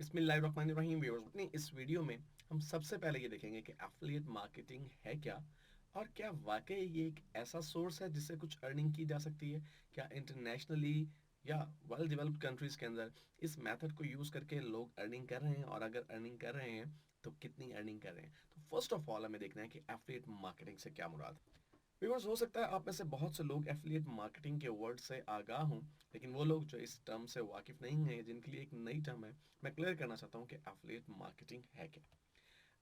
बिस्मिल्लाहिर्रहमानिर्रहीम व्यूअर्स, अपनी इस वीडियो में हम सबसे पहले ये देखेंगे कि एफिलिएट मार्केटिंग है क्या और क्या वाकई ये एक ऐसा सोर्स है जिससे कुछ अर्निंग की जा सकती है। क्या इंटरनेशनली या वेल डेवलप्ड कंट्रीज के अंदर इस मेथड को यूज़ करके लोग अर्निंग कर रहे हैं, और अगर अर्निंग कर रहे हैं तो कितनी अर्निंग कर रहे हैं। तो फर्स्ट ऑफ ऑल हमें देखना है कि एफिलिएट मार्केटिंग से क्या मुराद है। व्यूअर्स, हो सकता है आप में से बहुत से लोग एफिलिएट मार्केटिंग के वर्ड से आगाह हों, लेकिन वो लोग जो इस टर्म से वाकिफ नहीं हैं, जिनके लिए एक नई टर्म है, मैं क्लियर करना चाहता हूँ कि एफिलिएट मार्केटिंग है क्या।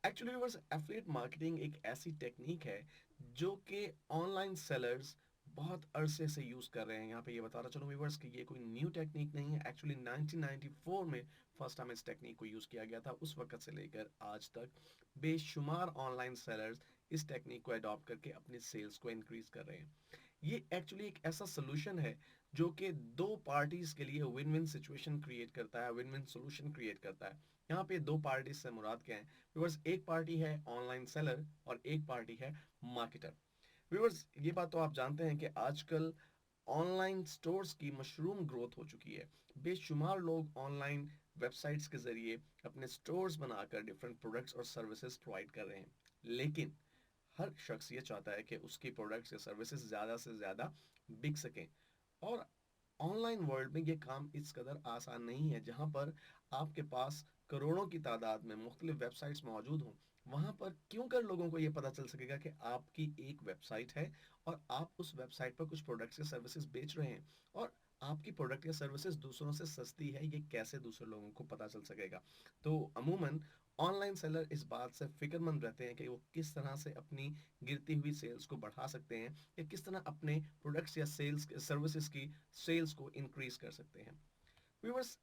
एक्चुअली व्यूअर्स, एफिलिएट मार्केटिंग एक ऐसी टेक्निक है जो कि ऑनलाइन सेलर्स बहुत अरसे से यूज़ कर रहे हैं। यहाँ पे ये बताना चलूँ व्यूअर्स कि ये कोई न्यू टेक्निक नहीं है। एक्चुअली 1994 में फर्स्ट टाइम इस टेक्निक को यूज़ किया गया था। उस वक्त से लेकर आज तक बेशुमार ऑनलाइन सेलर्स इस टेक्निक को अडॉप्ट करके अपनी सेल्स को इंक्रीज कर रहे हैं। ये एक्चुअली एक ऐसा सोल्यूशन है जो कि दो पार्टीज के लिए विन विन सिचुएशन क्रिएट करता है, विन विन सोल्यूशन क्रिएट करता है। यहाँ पे दो पार्टीज से मुराद क्या है व्यूअर्स? एक पार्टी है ऑनलाइन सेलर और एक पार्टी है मार्केटर। व्यूअर्स, ये बात तो आप जानते हैं कि आजकल ऑनलाइन स्टोर्स की मशरूम ग्रोथ हो चुकी है। बेशुमार लोग ऑनलाइन वेबसाइट्स के जरिए अपने स्टोर्स बनाकर डिफरेंट प्रोडक्ट्स और सर्विसेज प्रोवाइड कर रहे हैं, लेकिन हर शख्स ये चाहता है कि उसकी प्रोडक्ट्स या सर्विसेज ज़्यादा से ज़्यादा बिक सकें। और ऑनलाइन वर्ल्ड में ये काम इस कदर आसान नहीं है। जहाँ पर आपके पास करोड़ों की तादाद में मुख्तलिफ वेबसाइट्स मौजूद हों, वहाँ पर क्यों कर लोगों को ये पता चल सकेगा कि आपकी एक वेबसाइट है और आप उस वेबसाइट पर कुछ प्रोडक्ट्स या सर्विसेज बेच रहे हैं, और आपकी प्रोडक्ट या सर्विसेज दूसरों से सस्ती है, ये कैसे दूसरे लोगों को पता चल सकेगा। तो अमूमन ऑनलाइन सेलर इस बात से फिक्रमंद रहते हैं कि वो किस तरह से अपनी गिरती हुई सेल्स को बढ़ा सकते हैं, या किस तरह अपने प्रोडक्ट्स या सेल्स सर्विसेज की सेल्स को इंक्रीज कर सकते हैं। व्यूअर्स,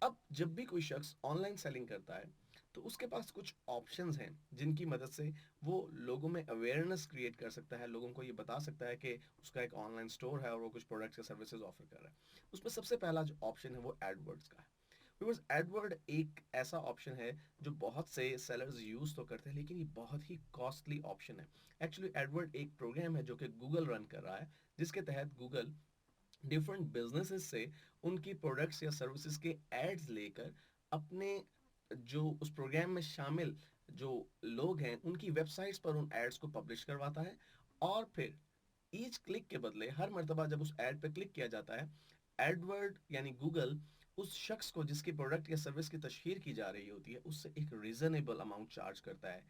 अब जब भी कोई शख्स ऑनलाइन सेलिंग करता है तो उसके पास कुछ ऑप्शंस हैं जिनकी मदद से वो लोगों में अवेयरनेस क्रिएट कर सकता है, लोगों को ये बता सकता है कि उसका एक ऑनलाइन स्टोर है और वो कुछ प्रोडक्ट्स या सर्विसेज ऑफर कर रहा है। उसमें सबसे पहला जो ऑप्शन है वो एडवर्ड्स का है। बिकॉज एडवर्ड एक ऐसा ऑप्शन है जो बहुत से सेलर्स यूज तो करते हैं, लेकिन ये बहुत ही कॉस्टली ऑप्शन है। एक्चुअली एडवर्ड एक प्रोग्राम है जो कि गूगल रन कर रहा है, जिसके तहत गूगल डिफरेंट बिजनेसेस से उनकी प्रोडक्ट्स या सर्विसेज के एड्स लेकर अपने जो उस प्रोग्राम में शामिल जो लोग हैं उनकी वेबसाइट्स पर उन एड्स को पब्लिश करवाता है। और फिर ईच क्लिक के बदले हर मर्तबा जब उस एड पे क्लिक किया जाता है, एडवर्ड यानी गूगल उस शख्स को जिसकी प्रोडक्ट या सर्विस की तशहीर की जा रही होती है उससे एक रीजनेबल अमाउंट चार्ज करता है।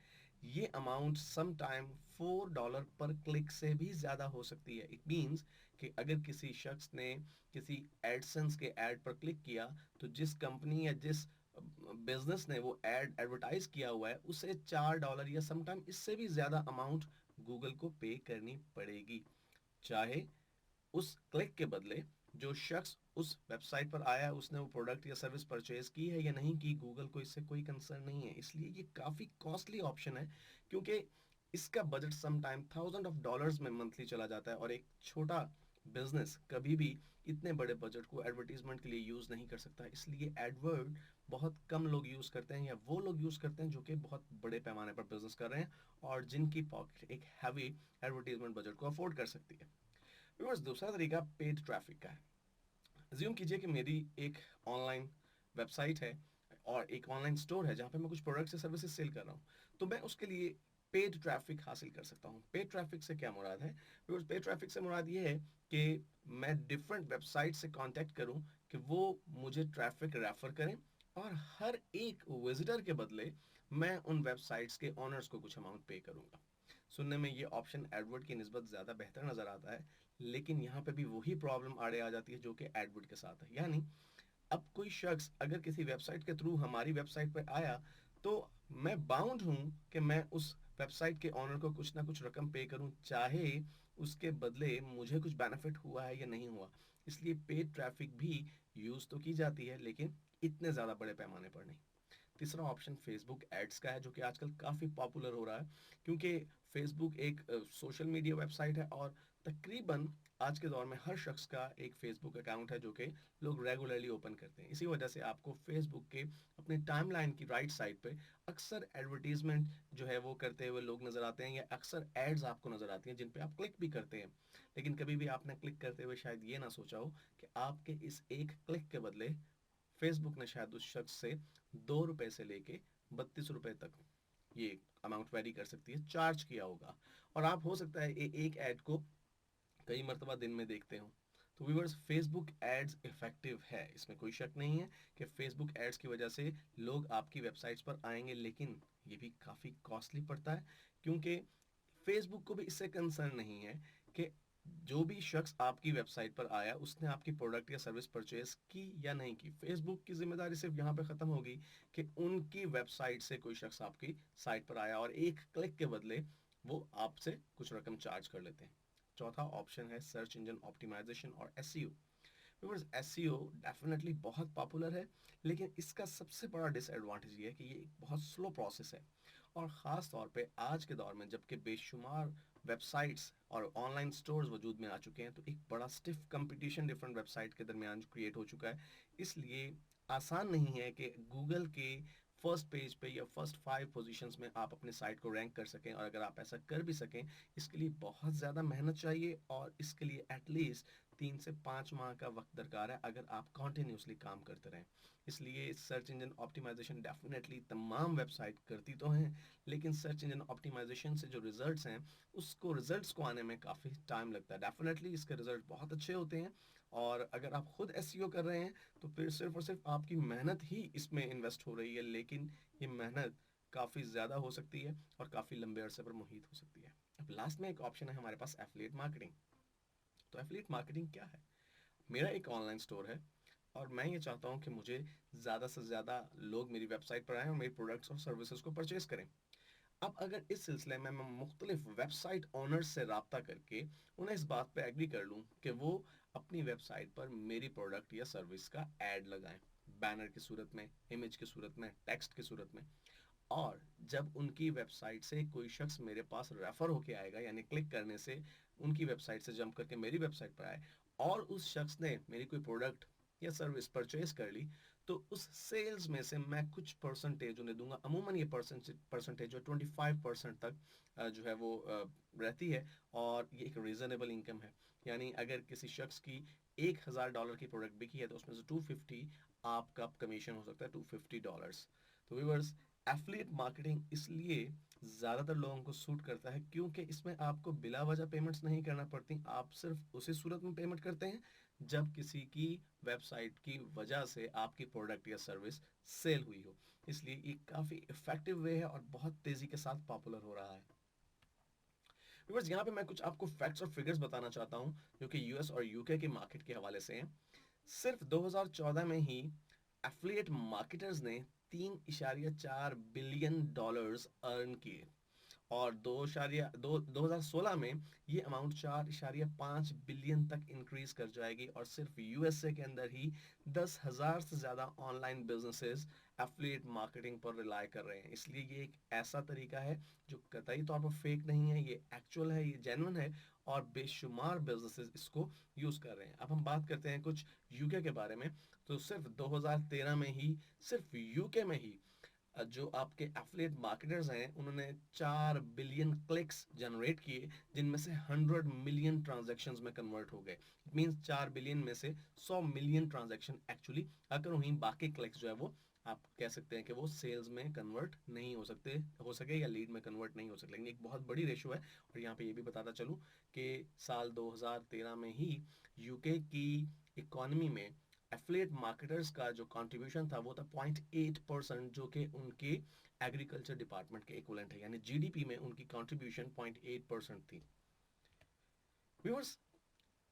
ये अमाउंट सम टाइम $4 पर क्लिक से भी ज़्यादा हो सकती है। इट मीन्स कि अगर किसी शख्स ने किसी एडसेंस के ऐड पर क्लिक किया, तो जिस कंपनी या जिस बिजनेस ने वो एड एडवर्टाइज किया हुआ है उसे $4 या समटाइम इससे भी ज़्यादा अमाउंट गूगल को पे करनी पड़ेगी, चाहे उस क्लिक के बदले जो शख्स उस वेबसाइट पर आया उसने वो प्रोडक्ट या सर्विस परचेज की है या नहीं की, गूगल को इससे कोई कंसर्न नहीं है। इसलिए ये काफ़ी कॉस्टली ऑप्शन है, क्योंकि इसका बजट सम टाइम $1000s में मंथली चला जाता है, और एक छोटा बिजनेस कभी भी इतने बड़े बजट को एडवर्टीजमेंट के लिए यूज़ नहीं कर सकता। इसलिए एडवर्ड बहुत कम लोग यूज़ करते हैं, या वो लोग यूज़ करते हैं जो कि बहुत बड़े पैमाने पर बिजनेस कर रहे हैं और जिनकी पॉकेट एक हैवी एडवर्टीजमेंट बजट को अफोर्ड कर सकती है। व्यूअर्स, दूसरा तरीका पेड ट्रैफिक का है। अज्यूम कीजिए कि मेरी एक ऑनलाइन वेबसाइट है और एक ऑनलाइन स्टोर है जहाँ पे मैं कुछ प्रोडक्ट्स या सर्विसेज सेल कर रहा हूँ। तो मैं उसके लिए पेड ट्रैफिक हासिल कर सकता हूँ। पेड ट्रैफिक से क्या मुराद है? बिकॉज पेड ट्रैफिक से मुराद ये है कि मैं डिफरेंट वेबसाइट से कांटेक्ट करूँ कि वो मुझे ट्रैफिक रेफर करें, और हर एक विजिटर के बदले मैं उन वेबसाइट्स के ओनर्स को कुछ अमाउंट पे करूँगा। सुनने में ये ऑप्शन एडवर्ड की निस्बत ज़्यादा बेहतर नज़र आता है, लेकिन यहाँ पे भी वही प्रॉब्लम आड़े आ जाती है जो कि एडवर्ड के साथ है। यानी अब कोई शख्स अगर किसी वेबसाइट के थ्रू हमारी वेबसाइट पर आया, तो मैं बाउंड हूँ कि मैं उस वेबसाइट के ओनर को कुछ ना कुछ रकम पे करूँ, चाहे उसके बदले मुझे कुछ बेनिफिट हुआ है या नहीं हुआ। इसलिए पेड ट्रैफिक भी यूज़ तो की जाती है, लेकिन इतने ज़्यादा बड़े पैमाने पर नहीं। तीसरा ऑप्शन फेसबुक एड्स का है, जो कि आजकल काफ़ी पॉपुलर हो रहा है, क्योंकि फेसबुक एक सोशल मीडिया वेबसाइट है और तकरीबन आज के दौर में हर शख्स का एक फेसबुक अकाउंट है जो कि लोग रेगुलरली ओपन करते हैं। इसी वजह से आपको फेसबुक के अपनी टाइमलाइन की राइट साइड पे अक्सर एडवर्टीजमेंट जो है वो करते हुए लोग नज़र आते हैं, या अक्सर एड्स आपको नज़र आती हैं जिन पे आप क्लिक भी करते हैं। लेकिन कभी भी आपने क्लिक करते हुए शायद ये ना सोचा हो कि आपके इस एक क्लिक के बदले फेसबुक ने शायद उस शख्स से 2 रुपए से लेके 32 रुपए तक, ये अमाउंट वेरी कर सकती है, चार्ज किया होगा। और आप हो सकता है एक ऐड को कई मरतबा दिन में देखते हो। तो व्यूअर्स, फेसबुक एड्स इफेक्टिव है, इसमें कोई शक नहीं है कि फेसबुक एड्स की वजह से लोग आपकी वेबसाइट्स पर आएंगे, लेकिन ये भी काफ़ी कॉस्टली पड़ता है, क्योंकि फेसबुक को भी इससे कंसर्न नहीं है कि जो भी शख्स आपकी वेबसाइट पर आया उसने आपकी प्रोडक्ट या सर्विस परचेज की या नहीं की। फेसबुक की जिम्मेदारी सिर्फ यहाँ पे ख़त्म होगी कि उनकी वेबसाइट से कोई शख्स आपकी साइट पर आया और एक क्लिक के बदले वो आपसे कुछ रकम चार्ज कर लेते हैं। चौथा ऑप्शन है सर्च इंजन ऑप्टिमाइजेशन और एसईओ। व्यूअर्स, एसईओ डेफिनेटली बहुत पॉपुलर है, लेकिन इसका सबसे बड़ा डिसएडवांटेज ये है कि ये एक बहुत स्लो प्रोसेस है। और ख़ास तौर पे आज के दौर में जबकि बेशुमार वेबसाइट्स और ऑनलाइन स्टोर्स वजूद में आ चुके हैं, तो एक बड़ा स्टिफ कंपटीशन डिफरेंट वेबसाइट के दरमियान क्रिएट हो चुका है। इसलिए आसान नहीं है कि गूगल के फर्स्ट पेज पे या फर्स्ट 5 पोजीशंस में आप अपने साइट को रैंक कर सकें। और अगर आप ऐसा कर भी सकें, इसके लिए बहुत ज़्यादा मेहनत चाहिए और इसके लिए एटलीस्ट 3 से 5 माह का वक्त दरकार है अगर आप कॉन्टिन्यूसली काम करते रहें। इसलिए सर्च इंजन ऑप्टिमाइजेशन डेफिनेटली तमाम वेबसाइट करती तो हैं, लेकिन सर्च इंजन ऑप्टिमाइजेशन से जो रिजल्ट्स हैं उसको रिजल्ट्स को आने में काफ़ी टाइम लगता है। डेफिनेटली इसके रिजल्ट बहुत अच्छे होते हैं, और अगर आप खुद एसईओ कर रहे हैं तो फिर सिर्फ और सिर्फ आपकी मेहनत ही इसमें इन्वेस्ट हो रही है, लेकिन ये मेहनत काफ़ी ज़्यादा हो सकती है और काफ़ी लंबे अरसे पर मुहित हो सकती है। अब लास्ट में एक ऑप्शन है हमारे पास, एफिलिएट मार्केटिंग। तो एफिलिएट मार्केटिंग क्या है? मेरा एक ऑनलाइन स्टोर है और मैं ये चाहता हूँ कि मुझे ज़्यादा से ज़्यादा लोग मेरी वेबसाइट पर आएँ और मेरी प्रोडक्ट्स और सर्विसेज को परचेज करें। अब अगर इस सिलसिले में मैं मुख्तलिफ वेबसाइट ओनर्स से रब्ता करके उन्हें इस बात पे एग्री कर लूँ कि वो अपनी वेबसाइट पर मेरी प्रोडक्ट या सर्विस का ऐड लगाएं, बैनर की सूरत में, इमेज की सूरत में, टेक्स्ट की सूरत में। और जब उनकी वेबसाइट से कोई शख्स मेरे पास रेफर होके आएगा, यानी क्लिक करने से उनकी वेबसाइट से जंप करके मेरी वेबसाइट पर आए और उस शख्स ने मेरी कोई प्रोडक्ट या सर्विस परचेज कर ली, तो उस सेल्स में से मैं कुछ परसेंटेज उन्हें दूंगा। अमूमन ये परसेंटेज जो 25% तक जो है वो रहती है, और ये एक रीज़नेबल इनकम है। यानी अगर किसी शख्स की $1,000 की प्रोडक्ट बिकी है तो उसमें से 250 आपका कमीशन हो सकता है, $250। तो व्यूअर्स, एफिलिएट मार्केटिंग इसलिए ज़्यादातर लोगों को सूट करता है क्योंकि इसमें आपको बिला वजह पेमेंट्स नहीं करना पड़ती। आप सिर्फ उसी सूरत में पेमेंट करते हैं जब किसी की वेबसाइट की वजह से आपकी प्रोडक्ट या सर्विस सेल हुई हो। इसलिए ये काफ़ी इफेक्टिव वे है और बहुत तेज़ी के साथ पॉपुलर हो रहा है। व्यूअर्स, यहाँ पे मैं कुछ आपको फैक्ट्स और फिगर्स बताना चाहता हूँ जो कि यूएस और यूके के मार्केट के हवाले से हैं। सिर्फ 2014 में ही एफिलिएट मार्केटर्स ने $3.4 बिलियन अर्न किए, और 2016 में ये अमाउंट 4.5 बिलियन तक इंक्रीज कर जाएगी। और सिर्फ यूएसए के अंदर ही 10,000 से ज़्यादा ऑनलाइन बिजनेसेस एफिलिएट मार्केटिंग पर रिलाई कर रहे हैं। इसलिए ये एक ऐसा तरीका है जो कतई तौर पर फेक नहीं है, ये एक्चुअल है, ये जेन्युइन है, और बेशुमार बिजनेसेस इसको यूज़ कर रहे हैं। अब हम बात करते हैं कुछ यूके के बारे में। तो सिर्फ 2013 में ही सिर्फ यूके में ही जो आपके एफिलिएट मार्केटर्स हैं उन्होंने 4 बिलियन क्लिक्स जनरेट किए, जिनमें से 100 मिलियन ट्रांजैक्शंस में कन्वर्ट हो गए। इट मींस 4 बिलियन में से 100 मिलियन ट्रांजैक्शन एक्चुअली अगर वहीं, बाकी क्लिक्स जो है वो आप कह सकते हैं कि वो सेल्स में कन्वर्ट नहीं हो सके या लीड में कन्वर्ट नहीं हो सके, लेकिन एक बहुत बड़ी रेशो है। और यहाँ पे ये भी बताता चलूँ कि साल 2013 में ही यूके की इकोनॉमी में एफिलिएट मार्केटर्स का जो कंट्रीब्यूशन था वो था 0.8%, जो कि उनके एग्रीकल्चर डिपार्टमेंट के इक्विवेलेंट है, यानी जीडीपी में उनकी कंट्रीब्यूशन 0.8% थी। व्यूअर्स,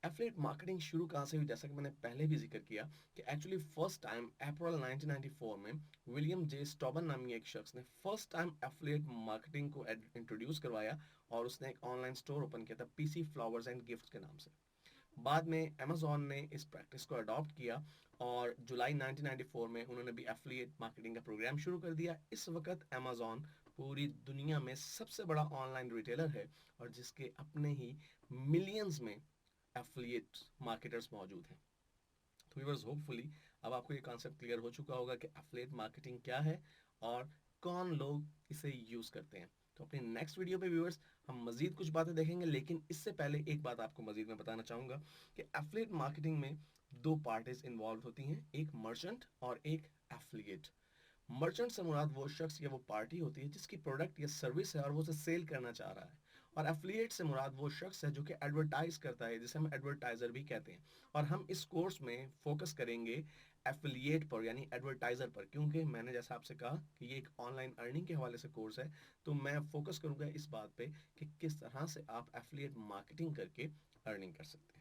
एफिलिएट मार्केटिंग शुरू कहाँ से हुई? जैसा कि मैंने पहले भी जिक्र किया कि एक्चुअली फर्स्ट टाइम अप्रैल 1994 में विलियम जे स्टॉबन नामी एक शख्स ने फर्स्ट टाइम एफिलिएट मार्केटिंग को इंट्रोड्यूस करवाया, और उसने एक ऑनलाइन स्टोर ओपन किया था पीसी फ्लावर्स एंड गिफ्ट्स के नाम से। बाद में अमेजोन ने इस प्रैक्टिस को अडॉप्ट किया और जुलाई 1994 में उन्होंने भी एफिलिएट मार्केटिंग का प्रोग्राम शुरू कर दिया। इस वक्त अमेजोन पूरी दुनिया में सबसे बड़ा ऑनलाइन रिटेलर है और जिसके अपने ही मिलियंस में एफिलिएट मार्केटर्स मौजूद हैं। तो व्यूअर्स, होपफुली अब आपको ये कॉन्सेप्ट क्लियर हो चुका होगा कि एफिलिएट मार्केटिंग क्या है और कौन लोग इसे यूज़ करते हैं। तो अपनी नेक्स्ट वीडियो पे व्यूअर्स हम मजीद कुछ बातें देखेंगे, लेकिन इससे पहले एक बात आपको मजीद मैं बताना चाहूँगा कि एफिलिएट मार्केटिंग में दो पार्टीज इन्वॉल्व होती हैं, एक मर्चेंट और एक एफिलिएट। मर्चेंट से मुराद वो शख्स या वो पार्टी होती है जिसकी प्रोडक्ट या सर्विस है और वो उसे सेल करना चाह रहा है। और एफिलिएट से मुराद वो शख्स है जो कि एडवर्टाइज करता है, जिसे हम एडवर्टाइजर भी कहते हैं। और हम इस कोर्स में फोकस करेंगे एफिलिएट पर यानी एडवर्टाइजर पर, क्योंकि मैंने जैसा आपसे कहा कि ये एक ऑनलाइन अर्निंग के हवाले से कोर्स है। तो मैं फोकस करूंगा इस बात पे कि किस तरह से आप एफिलिएट मार्केटिंग करके अर्निंग कर सकते हैं।